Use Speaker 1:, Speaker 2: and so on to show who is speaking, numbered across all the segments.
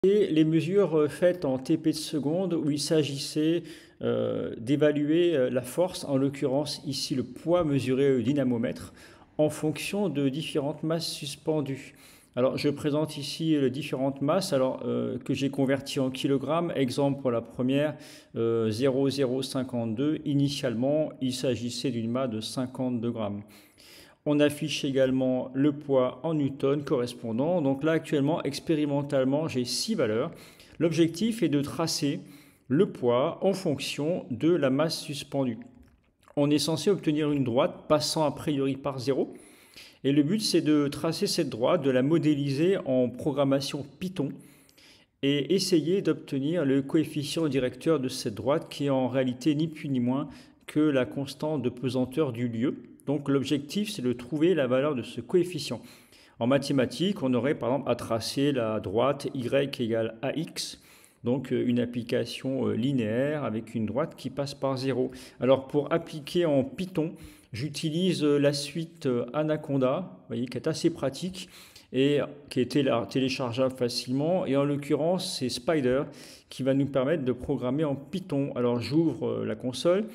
Speaker 1: Et les mesures faites en TP de seconde où il s'agissait d'évaluer la force, en l'occurrence ici le poids mesuré au dynamomètre, en fonction de différentes masses suspendues. Alors je présente ici les différentes masses que j'ai converties en kilogrammes. Exemple pour la première, 0,052. Initialement, il s'agissait d'une masse de 52 grammes. On affiche également le poids en newton correspondant. Donc là, actuellement, expérimentalement, j'ai 6 valeurs. L'objectif est de tracer le poids en fonction de la masse suspendue. On est censé obtenir une droite passant a priori par 0. Et le but, c'est de tracer cette droite, de la modéliser en programmation Python et essayer d'obtenir le coefficient directeur de cette droite qui est en réalité ni plus ni moins que la constante de pesanteur du lieu. Donc l'objectif, c'est de trouver la valeur de ce coefficient. En mathématiques, on aurait par exemple à tracer la droite y égale ax, donc une application linéaire avec une droite qui passe par 0. Alors pour appliquer en Python, j'utilise la suite Anaconda, vous voyez, qui est assez pratique et qui est téléchargeable facilement. Et en l'occurrence, c'est Spider qui va nous permettre de programmer en Python. Alors j'ouvre la console.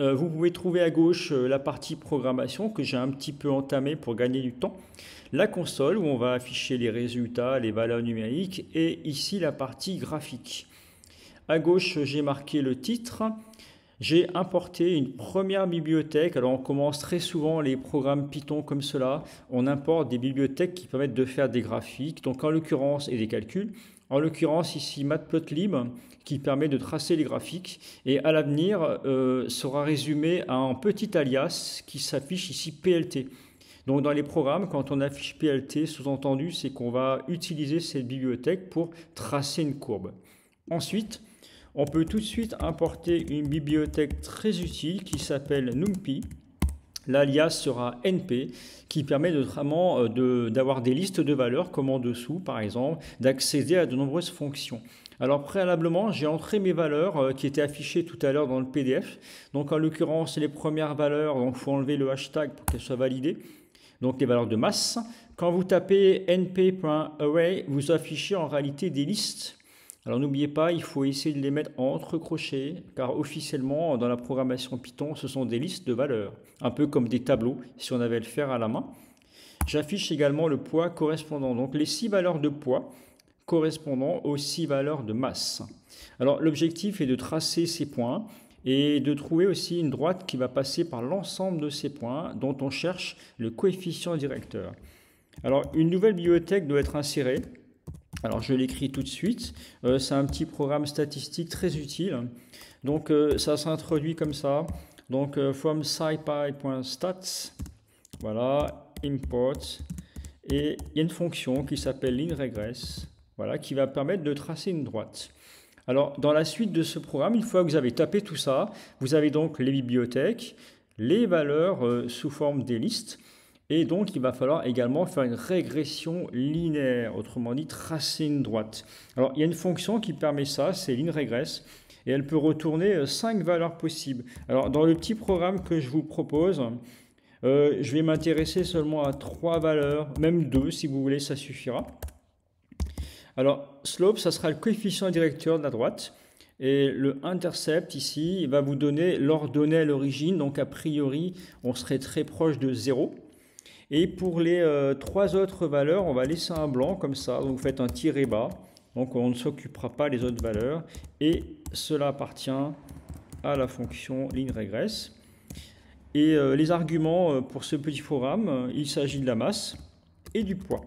Speaker 1: Vous pouvez trouver à gauche la partie programmation que j'ai un petit peu entamée pour gagner du temps. La console où on va afficher les résultats, les valeurs numériques et ici la partie graphique. À gauche, j'ai marqué le titre. J'ai importé une première bibliothèque. Alors on commence très souvent les programmes Python comme cela. On importe des bibliothèques qui permettent de faire des graphiques, donc en l'occurrence et des calculs. En l'occurrence ici Matplotlib qui permet de tracer les graphiques et à l'avenir sera résumé à un petit alias qui s'affiche ici PLT. Donc dans les programmes, quand on affiche PLT, sous-entendu, c'est qu'on va utiliser cette bibliothèque pour tracer une courbe. Ensuite, on peut tout de suite importer une bibliothèque très utile qui s'appelle NumPy. L'alias sera NP qui permet notamment d'avoir des listes de valeurs comme en dessous par exemple, d'accéder à de nombreuses fonctions. Alors préalablement, j'ai entré mes valeurs qui étaient affichées tout à l'heure dans le PDF. Donc en l'occurrence, les premières valeurs, donc il faut enlever le hashtag pour qu'elles soient validées. Donc les valeurs de masse. Quand vous tapez np.array, vous affichez en réalité des listes. Alors n'oubliez pas, il faut essayer de les mettre entre crochets, car officiellement, dans la programmation Python, ce sont des listes de valeurs, un peu comme des tableaux, si on avait à le faire à la main. J'affiche également le poids correspondant, donc les 6 valeurs de poids correspondant aux 6 valeurs de masse. Alors l'objectif est de tracer ces points et de trouver aussi une droite qui va passer par l'ensemble de ces points, dont on cherche le coefficient directeur. Alors une nouvelle bibliothèque doit être insérée. Alors je l'écris tout de suite, c'est un petit programme statistique très utile. Donc ça s'introduit comme ça. Donc from scipy.stats, voilà, import, et il y a une fonction qui s'appelle linregress, voilà, qui va permettre de tracer une droite. Alors dans la suite de ce programme, une fois que vous avez tapé tout ça, vous avez donc les bibliothèques, les valeurs sous forme des listes. Et donc, il va falloir également faire une régression linéaire, autrement dit, tracer une droite. Alors, il y a une fonction qui permet ça, c'est linregress, et elle peut retourner 5 valeurs possibles. Alors, dans le petit programme que je vous propose, je vais m'intéresser seulement à 3 valeurs, même 2 si vous voulez, ça suffira. Alors, slope, ça sera le coefficient directeur de la droite. Et le intercept ici, il va vous donner l'ordonnée à l'origine, donc a priori, on serait très proche de 0. Et pour les 3 autres valeurs, on va laisser un blanc comme ça. Donc vous faites un tiret bas. Donc on ne s'occupera pas des autres valeurs. Et cela appartient à la fonction linregress. Et les arguments pour ce petit programme, il s'agit de la masse et du poids.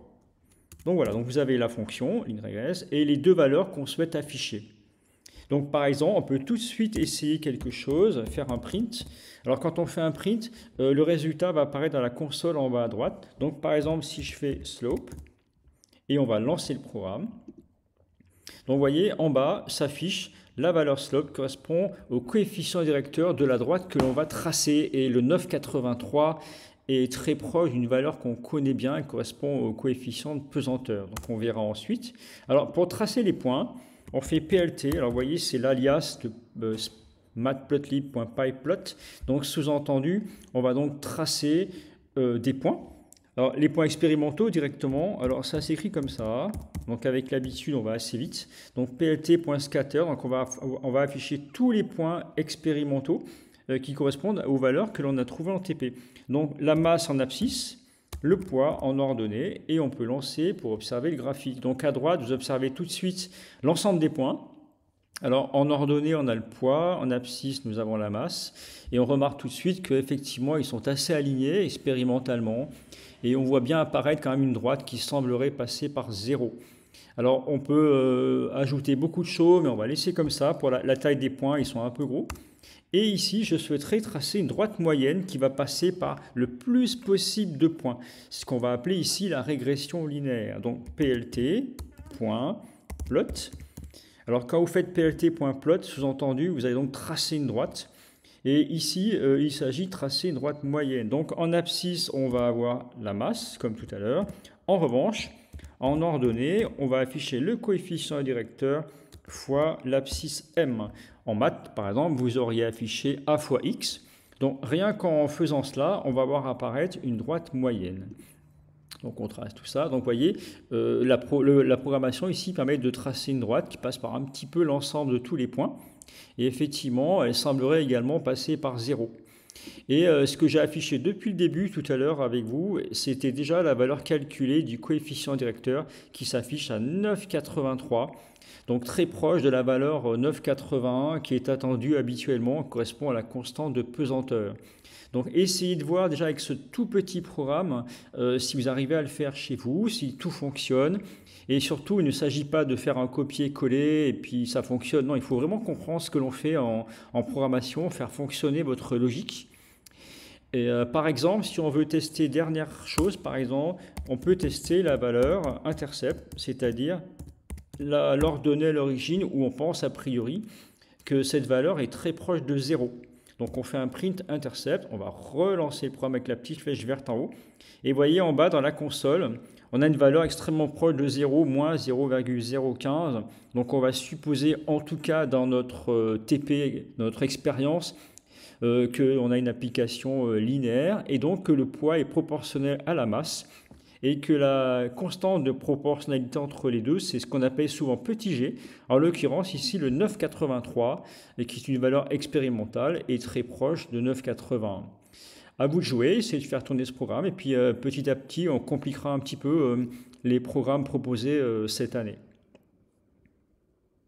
Speaker 1: Donc voilà, donc vous avez la fonction linregress et les 2 valeurs qu'on souhaite afficher. Donc par exemple, on peut tout de suite essayer quelque chose, faire un print. Alors quand on fait un print, le résultat va apparaître dans la console en bas à droite. Donc par exemple, si je fais slope, et on va lancer le programme. Donc vous voyez, en bas s'affiche la valeur slope correspond au coefficient directeur de la droite que l'on va tracer. Et le 9,83 est très proche d'une valeur qu'on connaît bien, elle correspond au coefficient de pesanteur. Donc on verra ensuite. Alors pour tracer les points, on fait PLT, alors vous voyez c'est l'alias de matplotlib.pyplot, donc sous-entendu on va donc tracer des points Alors, les points expérimentaux directement, alors ça s'écrit comme ça. Donc, avec l'habitude, on va assez vite. Donc, plt.scatter, donc on va afficher tous les points expérimentaux qui correspondent aux valeurs que l'on a trouvées en TP. Donc, la masse en abscisse, le poids en ordonnée, et on peut lancer pour observer le graphique. Donc, à droite, vous observez tout de suite l'ensemble des points. Alors, en ordonnée, on a le poids, en abscisse, nous avons la masse, et on remarque tout de suite qu'effectivement, ils sont assez alignés expérimentalement, et on voit bien apparaître quand même une droite qui semblerait passer par 0. Alors, on peut ajouter beaucoup de choses, mais on va laisser comme ça. Pour la taille des points, ils sont un peu gros. Et ici, je souhaiterais tracer une droite moyenne qui va passer par le plus possible de points. C'est ce qu'on va appeler ici la régression linéaire. Donc, plt.plot. Alors, quand vous faites plt.plot, sous-entendu, vous allez donc tracer une droite. Et ici, il s'agit de tracer une droite moyenne. Donc, en abscisse, on va avoir la masse, comme tout à l'heure. En revanche, en ordonnée, on va afficher le coefficient directeur fois l'abscisse m. En maths, par exemple, vous auriez affiché a fois x. Donc, rien qu'en faisant cela, on va voir apparaître une droite moyenne. Donc on trace tout ça. Donc vous voyez, la programmation ici permet de tracer une droite qui passe par un petit peu l'ensemble de tous les points. Et effectivement, elle semblerait également passer par 0. Et ce que j'ai affiché depuis le début tout à l'heure avec vous, c'était déjà la valeur calculée du coefficient directeur qui s'affiche à 9,83. Donc très proche de la valeur 9,81 qui est attendue habituellement, correspond à la constante de pesanteur. Donc essayez de voir déjà avec ce tout petit programme si vous arrivez à le faire chez vous, si tout fonctionne. Et surtout, il ne s'agit pas de faire un copier-coller et puis ça fonctionne. Non, il faut vraiment comprendre ce que l'on fait en programmation, faire fonctionner votre logique. Et par exemple, si on veut tester dernière chose, par exemple, on peut tester la valeur intercept, c'est-à-dire l'ordonnée à l'origine où on pense a priori que cette valeur est très proche de 0. Donc on fait un print intercept, on va relancer le programme avec la petite flèche verte en haut. Et vous voyez en bas dans la console, on a une valeur extrêmement proche de 0, moins 0,015. Donc on va supposer en tout cas dans notre TP, notre expérience, qu'on a une application linéaire et donc que le poids est proportionnel à la masse et que la constante de proportionnalité entre les deux, c'est ce qu'on appelle souvent petit g. En l'occurrence, ici, le 9,83, qui est une valeur expérimentale, est très proche de 9,81. À vous de jouer, essayez de faire tourner ce programme, et puis petit à petit, on compliquera un petit peu les programmes proposés cette année.